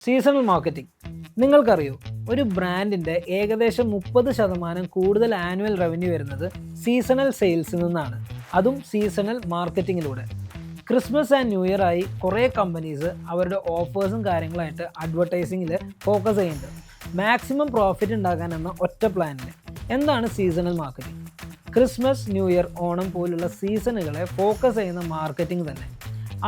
Seasonal marketing നിങ്ങൾക്കറിയോ, ഒരു ബ്രാൻഡിൻ്റെ ഏകദേശം 30% കൂടുതൽ ആനുവൽ റവന്യൂ വരുന്നത് സീസണൽ സെയിൽസിൽ നിന്നാണ്. അതും സീസണൽ മാർക്കറ്റിങ്ങിലൂടെ. ക്രിസ്മസ് ആൻഡ് ന്യൂ ഇയർ ആയി കുറേ കമ്പനീസ് അവരുടെ ഓഫേഴ്സും കാര്യങ്ങളായിട്ട് അഡ്വർടൈസിങ്ങിൽ ഫോക്കസ് ചെയ്യുന്നുണ്ട്. മാക്സിമം പ്രോഫിറ്റ് ഉണ്ടാക്കാൻ എന്ന ഒറ്റ പ്ലാനിൽ. എന്താണ് seasonal marketing? Christmas, new year, Onam പോലുള്ള സീസണുകളെ ഫോക്കസ് ചെയ്യുന്ന മാർക്കറ്റിംഗ് തന്നെ.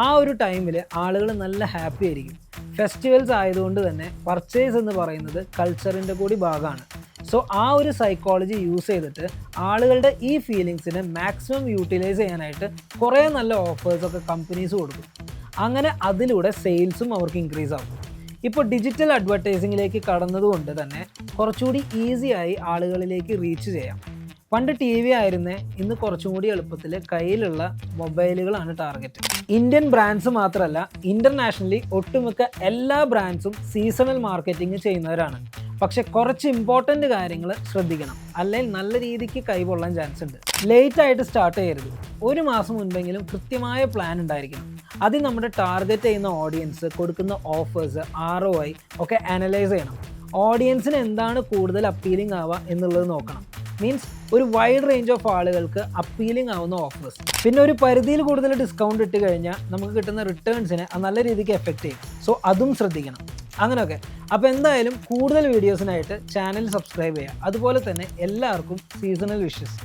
ആ ഒരു ടൈമിൽ ആളുകൾ നല്ല ഹാപ്പി ആയിരിക്കും. ഫെസ്റ്റിവൽസ് ആയതുകൊണ്ട് തന്നെ പർച്ചേസ് എന്ന് പറയുന്നത് കൾച്ചറിൻ്റെ കൂടി ഭാഗമാണ്. സോ ആ ഒരു സൈക്കോളജി യൂസ് ചെയ്തിട്ട് ആളുകളുടെ ഈ ഫീലിങ്സിനെ മാക്സിമം യൂട്ടിലൈസ് ചെയ്യാനായിട്ട് കുറേ നല്ല ഓഫേഴ്സൊക്കെ കമ്പനീസ് കൊടുക്കും. അങ്ങനെ അതിലൂടെ സെയിൽസും അവർക്ക് ഇൻക്രീസ് ആകും. ഇപ്പോൾ ഡിജിറ്റൽ അഡ്വർടൈസിങ്ങിലേക്ക് കടന്നതുകൊണ്ട് തന്നെ കുറച്ചുകൂടി ഈസിയായി ആളുകളിലേക്ക് റീച്ച് ചെയ്യാം. പണ്ട് ടി വി ആയിരുന്നേ, ഇന്ന് കുറച്ചും കൂടി എളുപ്പത്തിൽ കയ്യിലുള്ള മൊബൈലുകളാണ് ടാർഗറ്റ്. ഇന്ത്യൻ ബ്രാൻഡ്സ് മാത്രമല്ല, ഇൻ്റർനാഷണലി ഒട്ടുമിക്ക എല്ലാ ബ്രാൻഡ്സും സീസണൽ മാർക്കറ്റിംഗ് ചെയ്യുന്നവരാണ്. പക്ഷെ കുറച്ച് ഇമ്പോർട്ടൻ്റ് കാര്യങ്ങൾ ശ്രദ്ധിക്കണം, അല്ലെങ്കിൽ നല്ല രീതിക്ക് കൈകൊള്ളാൻ ചാൻസ് ഉണ്ട്. ലേറ്റ് ആയിട്ട് സ്റ്റാർട്ട് ചെയ്യരുത്. ഒരു മാസം മുൻപെങ്കിലും കൃത്യമായ പ്ലാൻ ഉണ്ടായിരിക്കണം. അതിൽ നമ്മുടെ ടാർഗറ്റ് ചെയ്യുന്ന ഓഡിയൻസ്, കൊടുക്കുന്ന ഓഫേഴ്സ്, ROI ഒക്കെ അനലൈസ് ചെയ്യണം. ഓഡിയൻസിന് എന്താണ് കൂടുതൽ അപ്പീലിംഗ് ആവുക എന്നുള്ളത് നോക്കണം. മീൻസ് ഒരു വൈഡ് റേഞ്ച് ഓഫ് ആളുകൾക്ക് അപ്പീലിംഗ് ആവുന്ന ഓഫേഴ്സ്. പിന്നെ ഒരു പരിധിയിൽ കൂടുതൽ ഡിസ്കൗണ്ട് ഇട്ട് കഴിഞ്ഞാൽ നമുക്ക് കിട്ടുന്ന റിട്ടേൺസിനെ നല്ല രീതിക്ക് എഫക്റ്റ് ചെയ്യും. സോ അതും ശ്രദ്ധിക്കണം. അങ്ങനെയൊക്കെ. അപ്പോൾ എന്തായാലും കൂടുതൽ വീഡിയോസിനായിട്ട് ചാനൽ സബ്സ്ക്രൈബ് ചെയ്യുക. അതുപോലെ തന്നെ എല്ലാവർക്കും സീസണൽ വിഷസ്.